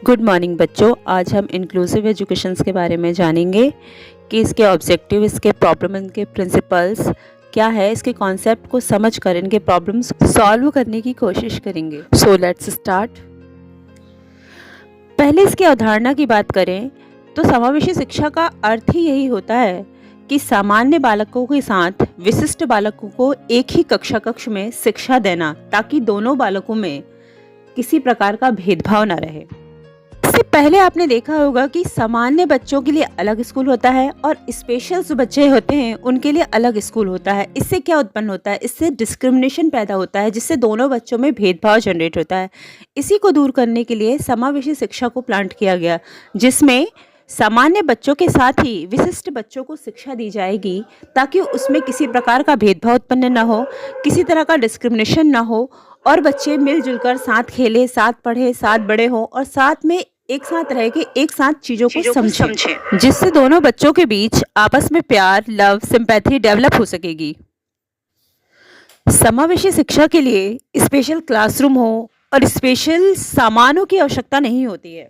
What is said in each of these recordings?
Good morning बच्चों। आज हम इंक्लूसिव एजुकेशंस के बारे में जानेंगे कि इसके ऑब्जेक्टिव, इसके प्रॉब्लम, इनके प्रिंसिपल्स क्या है। इसके कॉन्सेप्ट को समझकर इनके प्रॉब्लम्स सॉल्व करने की कोशिश करेंगे। So let's start. पहले इसकी अवधारणा की बात करें तो समावेशी शिक्षा का अर्थ ही यही होता है कि सामान्य बालकों के साथ विशिष्ट बालकों को एक ही कक्षा कक्ष में शिक्षा देना, ताकि दोनों बालकों में किसी प्रकार का भेदभाव न रहे। इससे पहले आपने देखा होगा कि सामान्य बच्चों के लिए अलग स्कूल होता है और स्पेशल जो बच्चे होते हैं उनके लिए अलग स्कूल होता है। इससे क्या उत्पन्न होता है? इससे डिस्क्रिमिनेशन पैदा होता है, जिससे दोनों बच्चों में भेदभाव जनरेट होता है। इसी को दूर करने के लिए समावेशी शिक्षा को प्लांट किया गया, जिसमें सामान्य बच्चों के साथ ही विशिष्ट बच्चों को शिक्षा दी जाएगी, ताकि उसमें किसी प्रकार का भेदभाव उत्पन्न न हो, किसी तरह का डिस्क्रिमिनेशन न हो और बच्चे मिलजुल कर साथ खेले, साथ पढ़े, साथ बड़े हों और साथ में एक साथ रह के एक साथ चीजों को समझें, जिससे दोनों बच्चों के बीच आपस में प्यार, लव, सिंपैथी डेवलप हो सकेगी। समावेशी शिक्षा के लिए स्पेशल क्लासरूम हो और स्पेशल सामानों की आवश्यकता नहीं होती है।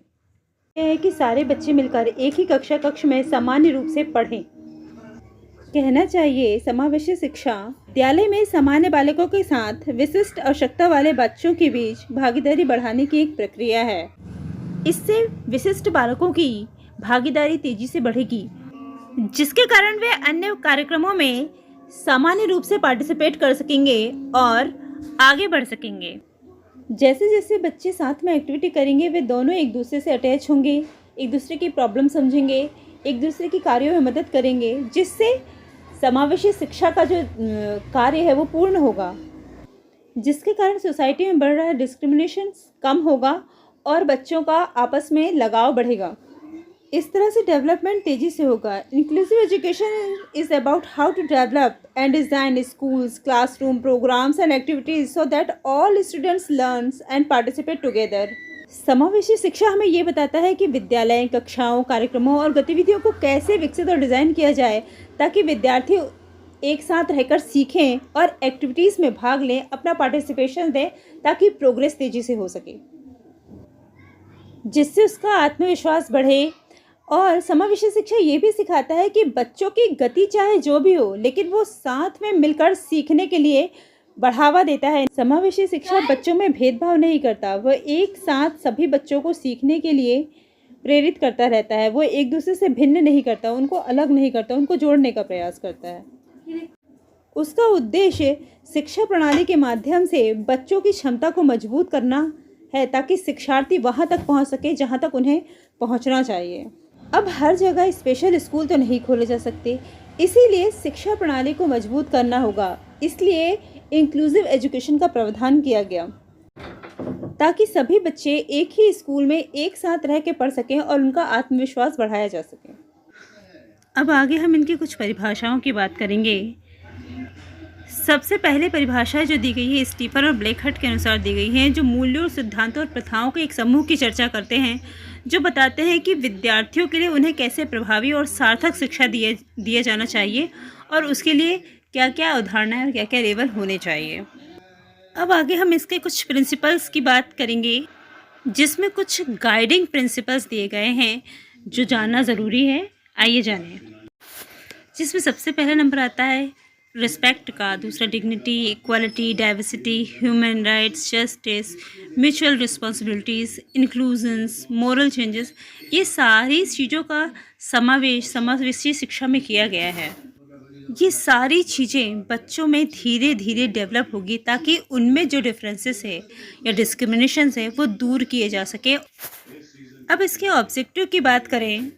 यह है कि सारे बच्चे मिलकर एक ही कक्षा कक्ष में सामान्य रूप से पढ़ें। कहना चाहिए, समावेशी शिक्षा विद्यालय में सामान्य बालकों के साथ विशिष्ट आवश्यकता वाले बच्चों के बीच भागीदारी बढ़ाने की एक प्रक्रिया है। इससे विशिष्ट बालकों की भागीदारी तेजी से बढ़ेगी, जिसके कारण वे अन्य कार्यक्रमों में सामान्य रूप से पार्टिसिपेट कर सकेंगे और आगे बढ़ सकेंगे। जैसे जैसे बच्चे साथ में एक्टिविटी करेंगे, वे दोनों एक दूसरे से अटैच होंगे, एक दूसरे की प्रॉब्लम समझेंगे, एक दूसरे की कार्यों में मदद करेंगे, जिससे समावेशी शिक्षा का जो कार्य है वो पूर्ण होगा, जिसके कारण सोसाइटी में बढ़ रहा डिस्क्रिमिनेशन कम होगा और बच्चों का आपस में लगाव बढ़ेगा। इस तरह से डेवलपमेंट तेजी से होगा। Inclusive education is about how to develop and design schools, classroom, programmes and activities so that all students learn and participate together. समावेशी शिक्षा हमें ये बताता है कि विद्यालय, कक्षाओं, कार्यक्रमों और गतिविधियों को कैसे विकसित और डिज़ाइन किया जाए, ताकि विद्यार्थी एक साथ रहकर सीखें और एक्टिविटीज़ में भाग लें, अपना पार्टिसिपेशन दें, ताकि प्रोग्रेस तेजी से हो सके, जिससे उसका आत्मविश्वास बढ़े। और समावेशी शिक्षा ये भी सिखाता है कि बच्चों की गति चाहे जो भी हो, लेकिन वो साथ में मिलकर सीखने के लिए बढ़ावा देता है। समावेशी शिक्षा बच्चों में भेदभाव नहीं करता, वह एक साथ सभी बच्चों को सीखने के लिए प्रेरित करता रहता है। वो एक दूसरे से भिन्न नहीं करता, उनको अलग नहीं करता, उनको जोड़ने का प्रयास करता है। उसका उद्देश्य शिक्षा प्रणाली के माध्यम से बच्चों की क्षमता को मजबूत करना है, ताकि शिक्षार्थी वहाँ तक पहुँच सके जहाँ तक उन्हें पहुँचना चाहिए। अब हर जगह स्पेशल स्कूल तो नहीं खोले जा सकते, इसीलिए शिक्षा प्रणाली को मजबूत करना होगा। इसलिए इंक्लूसिव एजुकेशन का प्रावधान किया गया, ताकि सभी बच्चे एक ही स्कूल में एक साथ रह के पढ़ सकें और उनका आत्मविश्वास बढ़ाया जा सके। अब आगे हम इनकी कुछ परिभाषाओं की बात करेंगे। सबसे पहले परिभाषा जो दी गई है स्टीफन और ब्लैकहर्ट के अनुसार दी गई है, जो मूल्यों, सिद्धांतों और प्रथाओं के एक समूह की चर्चा करते हैं, जो बताते हैं कि विद्यार्थियों के लिए उन्हें कैसे प्रभावी और सार्थक शिक्षा दिया जाना चाहिए और उसके लिए क्या क्या अवधारणाएं और क्या क्या लेवल होने चाहिए। अब आगे हम इसके कुछ प्रिंसिपल्स की बात करेंगे, जिसमें कुछ गाइडिंग प्रिंसिपल्स दिए गए हैं जो जानना ज़रूरी है। आइए जानें। जिसमें सबसे पहला नंबर आता है रिस्पेक्ट का, दूसरा dignity, equality, diversity, human rights, justice, mutual responsibilities, inclusions, moral changes. ये सारी चीज़ों का समावेश समावेशी शिक्षा में किया गया है। ये सारी चीज़ें बच्चों में धीरे धीरे डेवलप होगी, ताकि उनमें जो डिफरेंसेस है या डिस्क्रिमिनेशन है वो दूर किए जा सके। अब इसके ऑब्जेक्टिव की बात करें,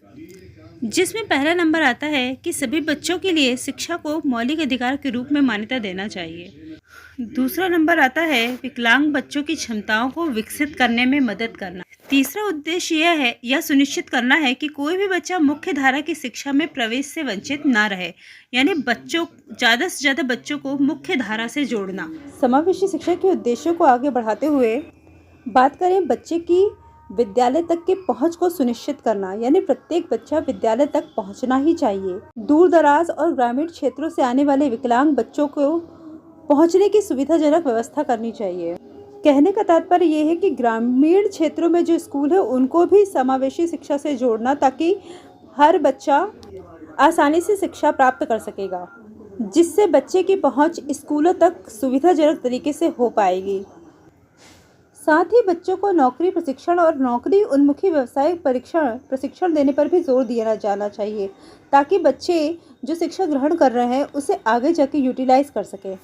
जिसमें पहला नंबर आता है कि सभी बच्चों के लिए शिक्षा को मौलिक अधिकार के रूप में मान्यता देना चाहिए। दूसरा नंबर आता है विकलांग बच्चों की क्षमताओं को विकसित करने में मदद करना। तीसरा उद्देश्य यह सुनिश्चित करना है कि कोई भी बच्चा मुख्य धारा की शिक्षा में प्रवेश से वंचित ना रहे, यानी बच्चों ज़्यादा से ज़्यादा बच्चों को मुख्य धारा से जोड़ना। समावेशी शिक्षा के उद्देश्यों को आगे बढ़ाते हुए बात करें बच्चे की विद्यालय तक की पहुंच को सुनिश्चित करना, यानी प्रत्येक बच्चा विद्यालय तक पहुंचना ही चाहिए। दूर दराज और ग्रामीण क्षेत्रों से आने वाले विकलांग बच्चों को पहुंचने की सुविधाजनक व्यवस्था करनी चाहिए। कहने का तात्पर्य ये है कि ग्रामीण क्षेत्रों में जो स्कूल है उनको भी समावेशी शिक्षा से जोड़ना, ताकि हर बच्चा आसानी से शिक्षा प्राप्त कर सकेगा, जिससे बच्चे की पहुंच स्कूलों तक सुविधाजनक तरीके से हो पाएगी। साथ ही बच्चों को नौकरी प्रशिक्षण और नौकरी उन्मुखी व्यावसायिक प्रशिक्षण देने पर भी जोर दिया जाना चाहिए, ताकि बच्चे जो शिक्षा ग्रहण कर रहे हैं उसे आगे जाके यूटिलाइज कर सके।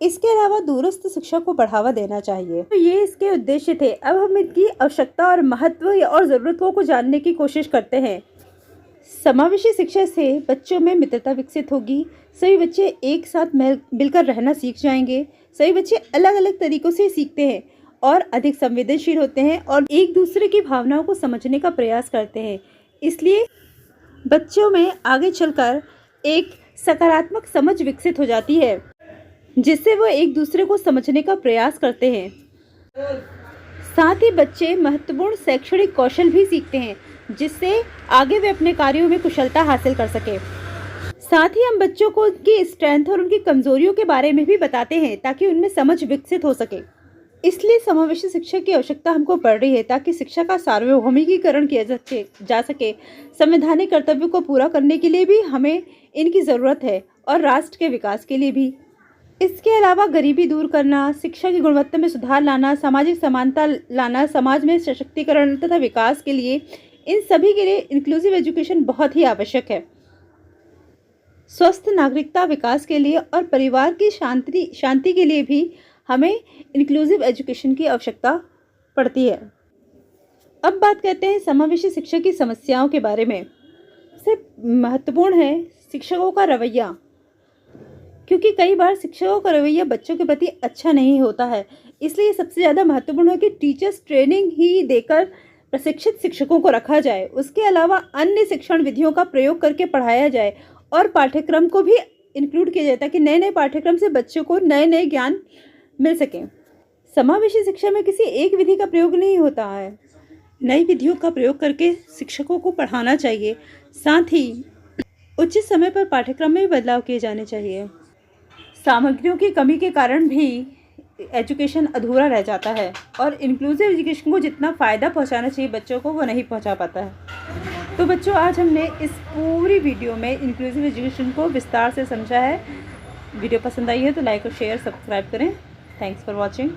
इसके अलावा दूरस्थ शिक्षा को बढ़ावा देना चाहिए। तो ये इसके उद्देश्य थे। अब हम इनकी आवश्यकता और महत्व और ज़रूरतों को जानने की कोशिश करते हैं। समावेशी शिक्षा से बच्चों में मित्रता विकसित होगी, सभी बच्चे एक साथ मिलकर रहना सीख जाएंगे। सभी बच्चे अलग अलग तरीक़ों से सीखते हैं और अधिक संवेदनशील होते हैं और एक दूसरे की भावनाओं को समझने का प्रयास करते हैं। इसलिए बच्चों में आगे चलकर एक सकारात्मक समझ विकसित हो जाती है, जिससे वो एक दूसरे को समझने का प्रयास करते हैं। साथ ही बच्चे महत्वपूर्ण शैक्षणिक कौशल भी सीखते हैं, जिससे आगे वे अपने कार्यों में कुशलता हासिल कर सके। साथ ही हम बच्चों को उनकी स्ट्रेंथ और उनकी कमजोरियों के बारे में भी बताते हैं, ताकि उनमें समझ विकसित हो सके। इसलिए समावेशी शिक्षा की आवश्यकता हमको पड़ रही है, ताकि शिक्षा का सार्वभौमिकीकरण किया जा सके। संवैधानिक कर्तव्यों को पूरा करने के लिए भी हमें इनकी ज़रूरत है और राष्ट्र के विकास के लिए भी। इसके अलावा गरीबी दूर करना, शिक्षा की गुणवत्ता में सुधार लाना, सामाजिक समानता लाना, समाज में सशक्तिकरण तथा विकास के लिए, इन सभी के लिए इंक्लूसिव एजुकेशन बहुत ही आवश्यक है। स्वस्थ नागरिकता विकास के लिए और परिवार की शांति के लिए भी हमें इंक्लूसिव एजुकेशन की आवश्यकता पड़ती है। अब बात करते हैं समावेशी शिक्षा की समस्याओं के बारे में। सबसे महत्वपूर्ण है शिक्षकों का रवैया, क्योंकि कई बार शिक्षकों का रवैया बच्चों के प्रति अच्छा नहीं होता है। इसलिए सबसे ज़्यादा महत्वपूर्ण है कि टीचर्स ट्रेनिंग ही देकर प्रशिक्षित शिक्षकों को रखा जाए। उसके अलावा अन्य शिक्षण विधियों का प्रयोग करके पढ़ाया जाए और पाठ्यक्रम को भी इंक्लूड किया जाए, ताकि नए नए पाठ्यक्रम से बच्चों को नए नए ज्ञान मिल सके। समावेशी शिक्षा में किसी एक विधि का प्रयोग नहीं होता है, नई विधियों का प्रयोग करके शिक्षकों को पढ़ाना चाहिए। साथ ही उचित समय पर पाठ्यक्रम में भी बदलाव किए जाने चाहिए। सामग्रियों की कमी के कारण भी एजुकेशन अधूरा रह जाता है और इंक्लूसिव एजुकेशन को जितना फ़ायदा पहुंचाना चाहिए बच्चों को, वो नहीं पहुंचा पाता है। तो बच्चों, आज हमने इस पूरी वीडियो में इंक्लूसिव एजुकेशन को विस्तार से समझा है। वीडियो पसंद आई है तो लाइक और शेयर सब्सक्राइब करें। Thanks for watching.